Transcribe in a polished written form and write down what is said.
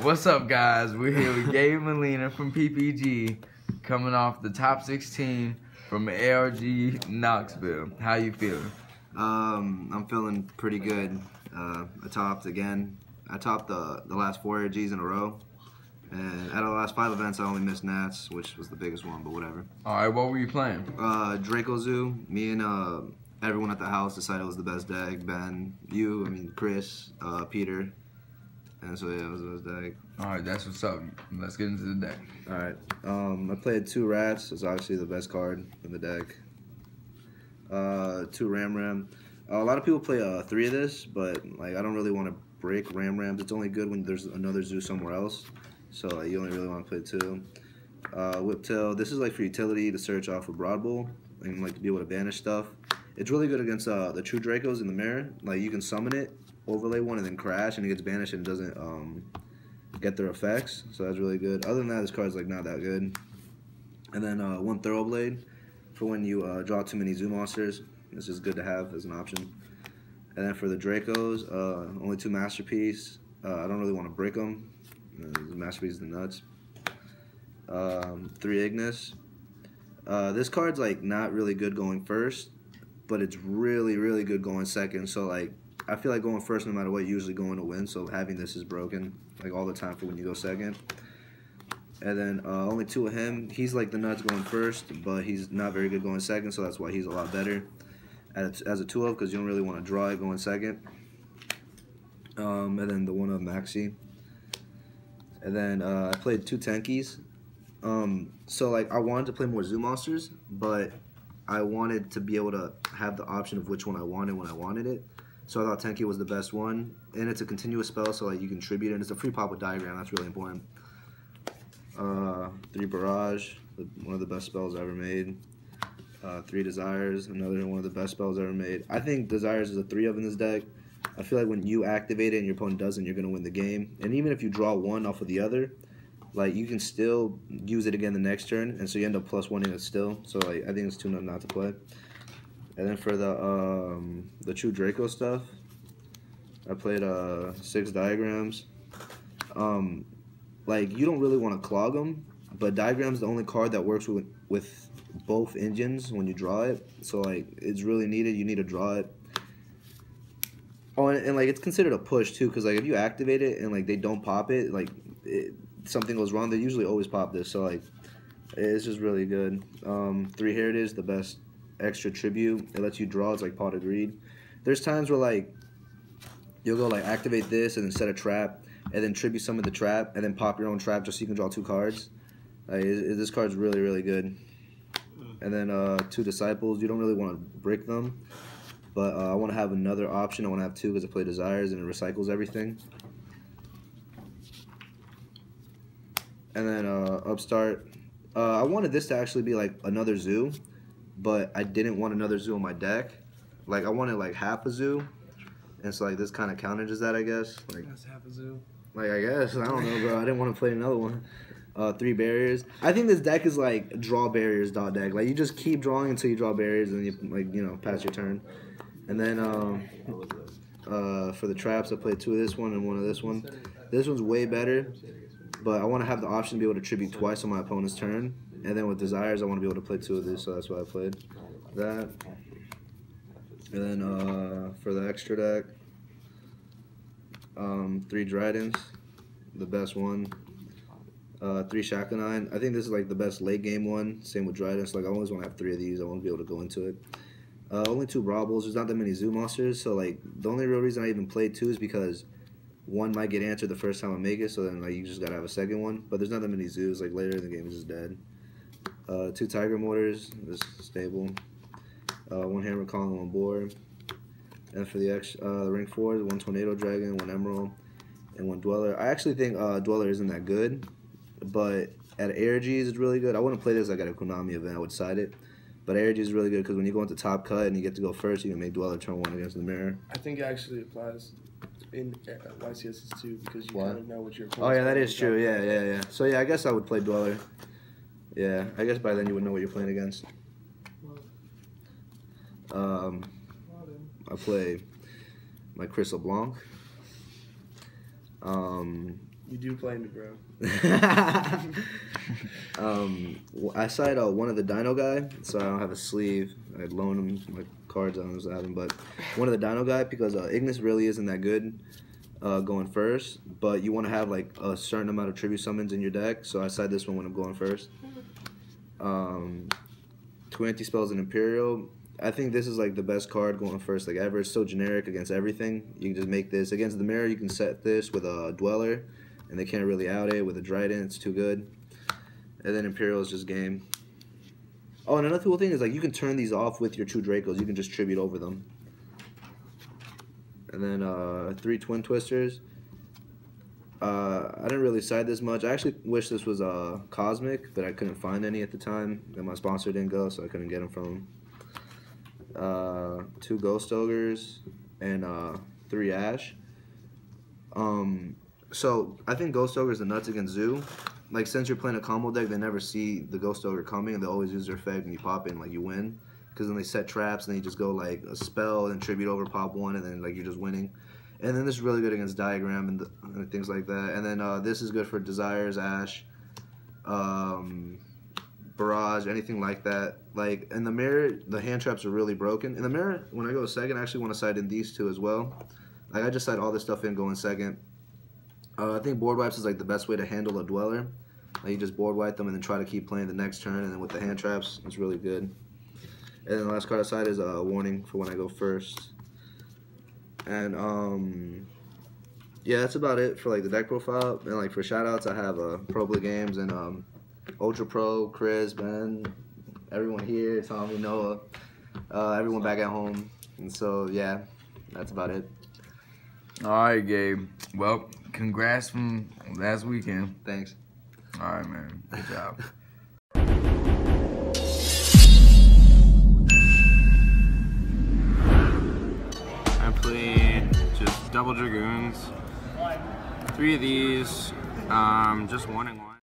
What's up, guys? We're here with Gabe Molina from PPG, coming off the top 16 from ARG Knoxville. How you feeling? I'm feeling pretty good. I topped the last 4 ARGs in a row. And out of the last 5 events, I only missed Nats, which was the biggest one, but whatever. All right, what were you playing? Draco Zoo. Me and everyone at the house decided it was the best deck. Ben, Chris, Peter. And so, yeah, it was the best deck. All right, that's what's up. Let's get into the deck. All right. I played 2 Rats. It's obviously the best card in the deck. 2 Ram. A lot of people play 3 of this, but like I don't really want to break Rams. It's only good when there's another zoo somewhere else. So you only really want to play 2. Whiptail. This is like for utility to search off a Broad Bull and like to be able to banish stuff. It's really good against the true Dracos in the mirror. Like you can summon it, overlay one, and then crash, and it gets banished and doesn't get their effects. So that's really good. Other than that, this card's like not that good. And then 1 Thoroughblade for when you draw too many zoo monsters. This is good to have as an option. And then for the Dracos, only 2 Masterpiece. I don't really want to break them. The Masterpiece is the nuts. 3 Ignis. This card's like not really good going first, but it's really, really good going second. So like I feel like going first, no matter what, usually going to win. So having this is broken like all the time for when you go second. And then only 2 of him. He's like the nuts going first, but he's not very good going second. So that's why he's a lot better as a 2 of, because you don't really want to draw it going second. And then the 1 of Maxi. And then I played 2 Tenkies. So like I wanted to play more zoo monsters, but I wanted to be able to have the option of which one I wanted when I wanted it. So I thought Tenki was the best one, and it's a continuous spell, so like you can tribute it, and it's a free pop with diagram. That's really important. 3 Barrage, one of the best spells ever made. 3 Desires, another one of the best spells ever made. I think Desires is a 3 of in this deck. I feel like when you activate it and your opponent doesn't, you're going to win the game. And even if you draw 1 off of the other, like you can still use it again the next turn, and so you end up +1ing it still. So like I think it's too not to play. And then for the true Draco stuff, I played 6 Diagrams. Like you don't really want to clog them, but Diagram's the only card that works with both engines when you draw it. So like it's really needed. You need to draw it. Oh, and like it's considered a push too, because like if you activate it and like they don't pop it, like something goes wrong. They usually always pop this. So like it's just really good. 3 Heritage, the best extra tribute. It lets you draw. It's like Pot of Greed. There's times where like you'll go like activate this and then set a trap, and then tribute some of the trap, and then pop your own trap just so you can draw 2 cards. This card's really, really good. And then 2 Disciples. You don't really want to break them, but I want to have another option. I want to have 2 because I play Desires and it recycles everything. And then Upstart. I wanted this to actually be like another zoo, but I didn't want another zoo in my deck. Like I wanted like half a zoo, and so like this kind of counted as that, I guess. Like that's half a zoo. Like I guess I don't know, bro. I didn't want to play another one. 3 Barriers. I think this deck is like draw barriers deck. Like you just keep drawing until you draw barriers, and you pass your turn. And then for the traps, I played 2 of this one and 1 of this one. This one's way better, but I want to have the option to be able to tribute twice on my opponent's turn. And then with Desires, I want to be able to play 2 of this, so that's why I played that. And then for the extra deck, 3 Dryadens, the best one. 3 Shakanine. I think this is like the best late game one. Same with Dryadens. Like I always want to have 3 of these. I want to be able to go into it. Only 2 Brawl Bulls. There's not that many zoo monsters, so like the only real reason I even played 2 is because 1 might get answered the first time I make it, so then like you just gotta have a second one. But there's not that many zoos. Like later in the game, it's just dead. 2 Tiger Mortars. This is stable. 1 Hammer Kong, 1 Boar. And for the Ring 4s, 1 Tornado Dragon, 1 Emerald, and 1 Dweller. I actually think Dweller isn't that good, but at ARGs it's really good. I wouldn't play this like at a Konami event. I would side it. But ARG is really good because when you go into top cut and you get to go first, you can make Dweller turn 1 against the mirror. I think it actually applies in YCSs too, because you kind of know what your Oh yeah, that is true. Yeah. So yeah, I guess I would play Dweller. Yeah, I guess by then you would know what you're playing against. I play my Crystal Blanc. You do play me, bro. I side one of the Dino guy, so I don't have a sleeve. I'd loan him my cards. I don't have them, but one of the Dino guy because Ignis really isn't that good going first. But you want to have like a certain amount of tribute summons in your deck, so I side this one when I'm going first. 2 anti-spells and Imperial. I think this is like the best card going first like ever. It's so generic against everything. You can just make this against the mirror. You can set this with a Dweller, and they can't really out it with a Dryden. It's too good. And then Imperial is just game. Oh, and another cool thing is like you can turn these off with your 2 Dracos. You can just tribute over them. And then 3 Twin Twisters. I didn't really side this much. I actually wish this was Cosmic, but I couldn't find any at the time. And my sponsor didn't go, so I couldn't get them from him. 2 Ghost Ogres and 3 Ash. So I think Ghost Ogre is the nuts against Zoo. Like since you're playing a combo deck, they never see the Ghost Ogre coming, and they always use their effect, and you pop it, and like you win. Because then they set traps, and then you just go like a spell and tribute over, pop 1, and then like you're just winning. And then this is really good against Diagram and things like that. And then this is good for Desires, Ash, Barrage, anything like that. Like in the mirror, the hand traps are really broken. In the mirror, when I go second, I actually want to side in these 2 as well. Like I just side all this stuff in going second. I think board wipes is like the best way to handle a Dweller. Like you just board wipe them and then try to keep playing the next turn, and then with the hand traps, it's really good. And then the last card I side is a warning for when I go first. And yeah, that's about it for like the deck profile. And like for shoutouts, I have Pro Blue Games and Ultra Pro, Chris, Ben, everyone here, Tommy, Noah, everyone back at home. And so yeah, that's about it. All right, Gabe. Well, congrats from last weekend. Thanks. All right, man. Good job. I played just double Dragoons, 3 of these, just 1 and 1.